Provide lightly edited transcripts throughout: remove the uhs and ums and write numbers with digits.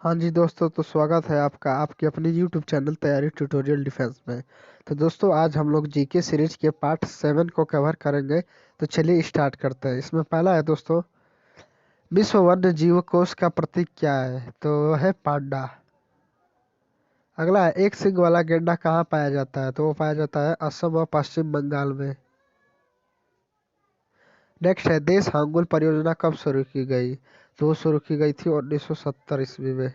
हाँ जी दोस्तों, तो स्वागत है आपका आपके अपने YouTube चैनल तैयारी ट्यूटोरियल डिफेंस में। तो दोस्तों, आज हम लोग जीके सीरीज के पार्ट 7 को कवर करेंगे। तो चलिए स्टार्ट करते हैं। इसमें पहला है दोस्तों, विश्व वन्य जीव कोष का प्रतीक क्या है? तो है पांडा। अगला है, एक सींग वाला गैंडा कहाँ पाया जाता है? तो वो पाया जाता है असम और पश्चिम बंगाल में। नेक्स्ट है, देश हांगुल परियोजना कब शुरू की गई? तो वो शुरू की गई थी 1970 ईस्वी में।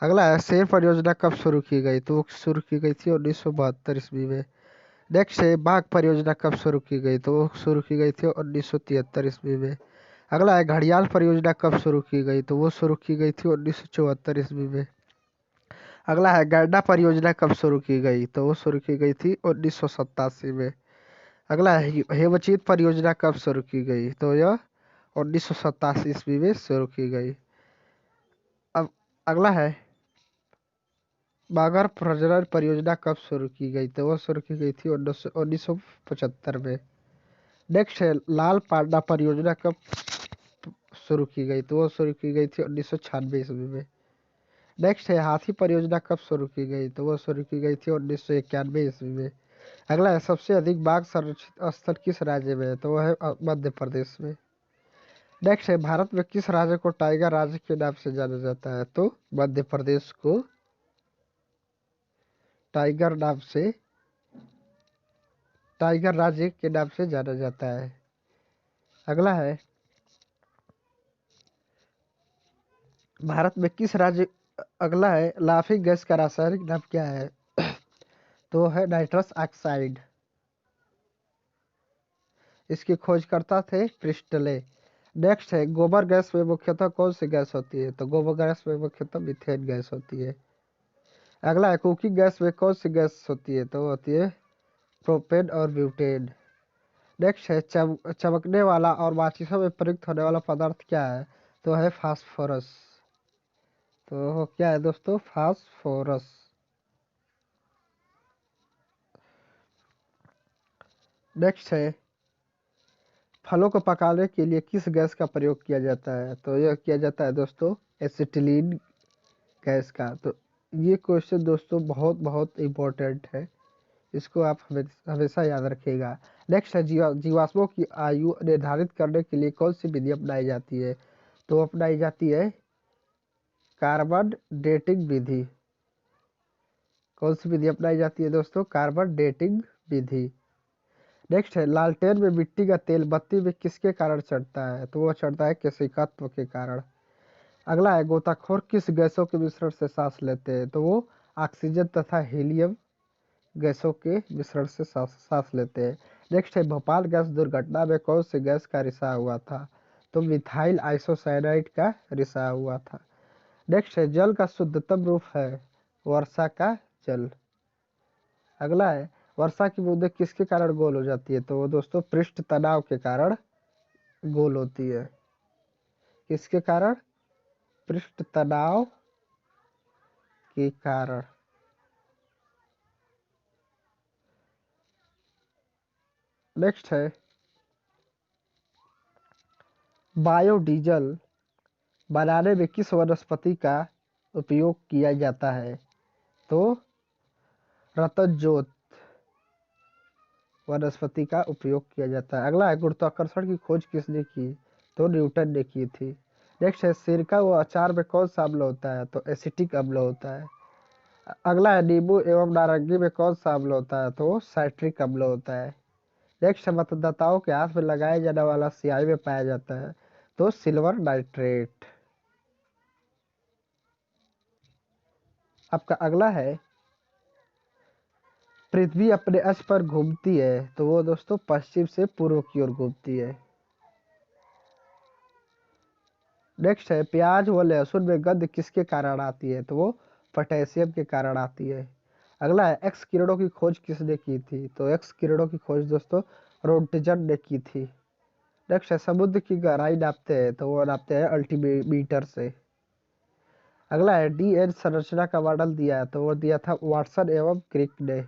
अगला है, शेर परियोजना कब शुरू की गई? तो वो शुरू की गई थी 1972 ईस्वी में। नेक्स्ट है, बाघ परियोजना कब शुरू की गई? तो वो शुरू की गई थी 1973 ईस्वी में। अगला है, घड़ियाल परियोजना कब शुरू की गई? तो वो शुरू की गई थी 1974 ईस्वी में। अगला है, गैंडा परियोजना कब शुरू की गई? तो वो शुरू की गई थी 1987 में। अगला है, हेमचीत परियोजना कब शुरू की गई? तो यह 1987 ईस्वी में शुरू की गई। अब अगला है, बागर प्रजनन परियोजना कब शुरू की गई? तो वो शुरू की गई थी 1975 में। नेक्स्ट है, लाल पांडा परियोजना कब शुरू की गई? तो वो शुरू की गई थी 1996 ईस्वी में। नेक्स्ट है, हाथी परियोजना कब शुरू की गई? तो वो शुरू की गई थी 1991 ईस्वी में। अगला है, सबसे अधिक बाघ संरक्षित स्थल किस राज्य में है? तो वो है मध्य प्रदेश में। नेक्स्ट है, भारत में किस राज्य को टाइगर राज्य के नाम से जाना जाता है? तो मध्य प्रदेश को टाइगर नाम से टाइगर राज्य के नाम से जाना जाता है। अगला है, भारत में किस राज्य अगला है, लाफिंग गैस का रासायनिक नाम क्या है? तो है नाइट्रस ऑक्साइड। इसकी खोजकर्ता थे क्रिस्टले। नेक्स्ट है, गोबर गैस में मुख्यतः कौन सी गैस होती है? तो गोबर गैस में मुख्यतः मीथेन गैस होती है। अगला है, कुकिंग गैस में कौन सी गैस होती है? तो होती है प्रोपेन और ब्यूटेन। नेक्स्ट है, चमकने वाला और माचिसों में प्रयुक्त होने वाला पदार्थ क्या है? तो है फास्फोरस। तो क्या है दोस्तों? फास्फोरस। नेक्स्ट है, फलों को पकाने के लिए किस गैस का प्रयोग किया जाता है? तो यह किया जाता है दोस्तों एसिटिलीन गैस का। तो ये क्वेश्चन दोस्तों बहुत बहुत इम्पोर्टेंट है, इसको आप हमेशा याद रखिएगा। नेक्स्ट है, जीवाश्मों की आयु निर्धारित करने के लिए कौन सी विधि अपनाई जाती है? तो अपनाई जाती है कार्बन डेटिंग विधि। कौन सी विधि अपनाई जाती है दोस्तों? कार्बन डेटिंग विधि। नेक्स्ट है, लालटेन में मिट्टी का तेल बत्ती में किसके कारण चढ़ता है? तो वो चढ़ता है केशिकत्व के कारण। अगला है, गोताखोर किस गैसों के मिश्रण से सांस लेते हैं? तो वो ऑक्सीजन तथा हीलियम गैसों के मिश्रण से सांस लेते हैं। नेक्स्ट है, भोपाल गैस दुर्घटना में कौन सी गैस का रिसाव हुआ था? तो मिथाइल आइसोसाइनाइड का रिसाव हुआ था। नेक्स्ट है, जल का शुद्धतम रूप है वर्षा का जल। अगला है, वर्षा की बूंदें किसके कारण गोल हो जाती है? तो वो दोस्तों पृष्ठ तनाव के कारण गोल होती है। किसके कारण? पृष्ठ तनाव के कारण। नेक्स्ट है, बायोडीजल बनाने में किस वनस्पति का उपयोग किया जाता है? तो रतनजोत वनस्पति का उपयोग किया जाता है। अगला है, गुरुत्वाकर्षण की खोज किसने की? तो न्यूटन ने की थी। नेक्स्ट है, सिरका व अचार में कौन सा अम्ल होता है? तो एसिटिक अम्ल होता है। अगला है, नींबू एवं नारंगी में कौन सा अम्ल होता है? तो साइट्रिक अम्ल होता है। नेक्स्ट है, मतदाताओं के हाथ में लगाए जाने वाला स्याही में पाया जाता है? तो सिल्वर नाइट्रेट। आपका अगला है, पृथ्वी अपने अक्ष पर घूमती है? तो वो दोस्तों पश्चिम से पूर्व की ओर घूमती है। नेक्स्ट है, प्याज व लहसुन में गंध किसके कारण आती है? तो वो पोटेशियम के कारण आती है। अगला है, एक्स किरणों की खोज किसने की थी? तो एक्स किरणों की खोज दोस्तों रोंटजन ने की थी। नेक्स्ट है, समुद्र की गहराई नापते हैं? तो वो नापते हैं अल्टीमीटर से। अगला है, डीएन संरचना का मॉडल दिया है? तो वो दिया था वाटसन एवं क्रिक ने।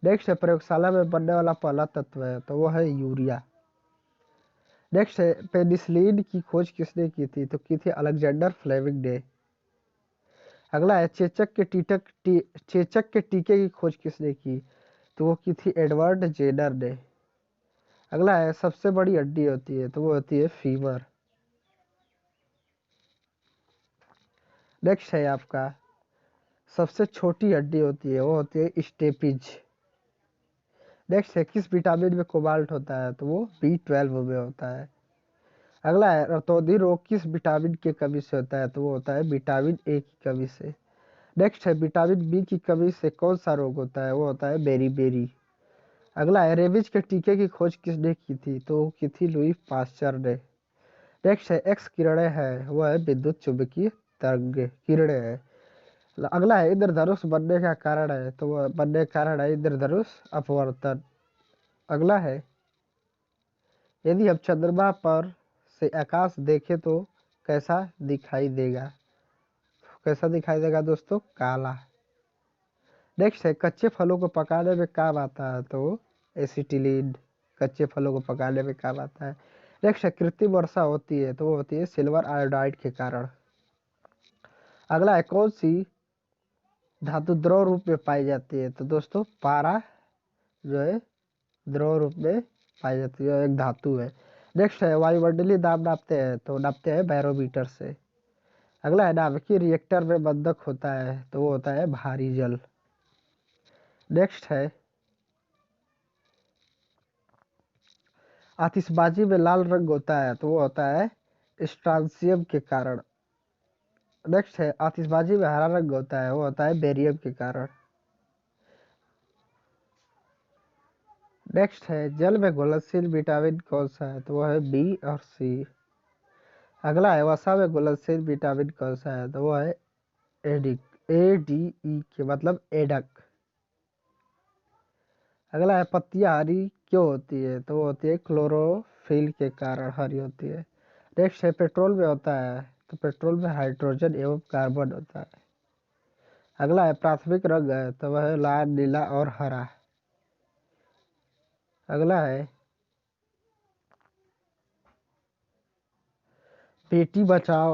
नेक्स्ट है, प्रयोगशाला में बनने वाला पहला तत्व है? तो वो है यूरिया। नेक्स्ट है, पेनिसिलिन की खोज किसने की थी? तो की थी अलेक्जेंडर फ्लेमिंग ने। अगला है चेचक के टीके की खोज किसने की? तो वो की थी एडवर्ड जेनर ने। अगला है सबसे बड़ी हड्डी होती है, तो वो होती है फीमर। नेक्स्ट है आपका सबसे छोटी हड्डी होती है, वो होती है स्टेपिज। नेक्स्ट है किस विटामिन में कोबाल्ट होता है? तो वो B12 में होता है। अगला है रतौंधी रोग किस विटामिन की कमी से होता है? तो वो होता है विटामिन ए की कमी से। नेक्स्ट है विटामिन बी की कमी से कौन सा रोग होता है? वो होता है बेरी। अगला है रेबीज के टीके की खोज किसने की थी? तो वो की थी लुई पास्चर ने। नेक्स्ट है एक्स किरणें है, वो है विद्युत चुंबकीय तरंग किरणें है। अगला है इंद्रधनुष बनने का कारण है, तो वह बनने का कारण है इंद्रधनुष अपवर्तन। अगला है यदि हम चंद्रमा पर से आकाश देखें तो कैसा दिखाई देगा? कैसा दिखाई देगा दोस्तों? काला। नेक्स्ट है कच्चे फलों को पकाने में काम आता है, तो एसिटिलीन कच्चे फलों को पकाने में काम आता है। नेक्स्ट है कृत्रिम वर्षा होती है, तो वो होती है सिल्वर आयोडाइड के कारण। अगला है कौन सी धातु द्रव रूप में पाई जाती है? तो दोस्तों पारा जो है द्रव रूप में पाई जाती है, एक धातु है। नेक्स्ट है वायुमंडलीय दाब नापते हैं, तो नापते हैं बैरोमीटर से। अगला है नाभिकीय रिएक्टर में बंधक होता है, तो वो होता है भारी जल। नेक्स्ट है आतिशबाजी में लाल रंग होता है, तो वो होता है स्ट्रांसियम के कारण। नेक्स्ट है आतिशबाजी में हरा रंग होता है, वो होता है बेरियम के कारण। नेक्स्ट है जल में घुलनशील विटामिन कौन सा है? तो वो है बी और सी। अगला है वसा में घुलनशील विटामिन कौन सा है? तो वो है एडिक ADE के मतलब एडक। अगला है पत्तियां हरी क्यों होती है? तो वो होती है क्लोरोफिल के कारण हरी होती है। नेक्स्ट है पेट्रोल में होता है, तो पेट्रोल में हाइड्रोजन एवं कार्बन होता है। अगला है प्राथमिक रंग है, तो वह है लाल नीला और हरा। अगला है बेटी बचाओ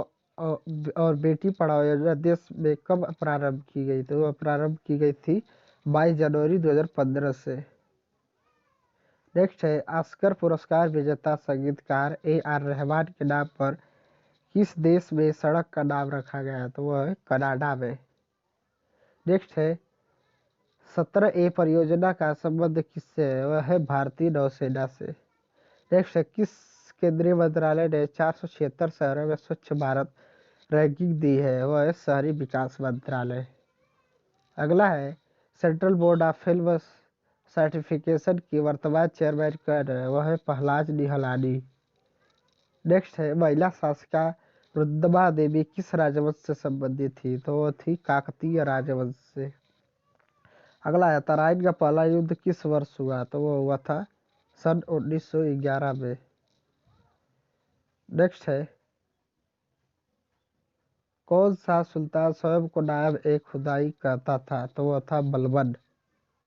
और बेटी पढ़ाओ योजना देश में कब प्रारंभ की गई? तो वह प्रारंभ की गई थी 22 जनवरी 2015 से। नेक्स्ट है ऑस्कर पुरस्कार विजेता संगीतकार A R रहमान के नाम पर किस देश में सड़क का नाम रखा गया है? तो वह है कनाडा में। नेक्स्ट है 17A परियोजना का संबंध किससे है? वह है भारतीय नौसेना से। नेक्स्ट है किस केंद्रीय मंत्रालय ने 476 शहरों में स्वच्छ भारत रैंकिंग दी है? वह है शहरी विकास मंत्रालय। अगला है central board of film certification की वर्तमान चेयरमैन कौन है? वह है पहलाज निहलानी। नेक्स्ट है महिला शासिका रुद्रमा देवी किस राजवंश से संबंधित थी? तो वो थी काकतीय राजवंश से। अगला है तराइन का पहला युद्ध किस वर्ष हुआ? तो वो हुआ था सन 1911 में। नेक्स्ट है कौन सा सुल्तान स्वयं को नायब ए खुदाई कहता था? तो वो था बलबन।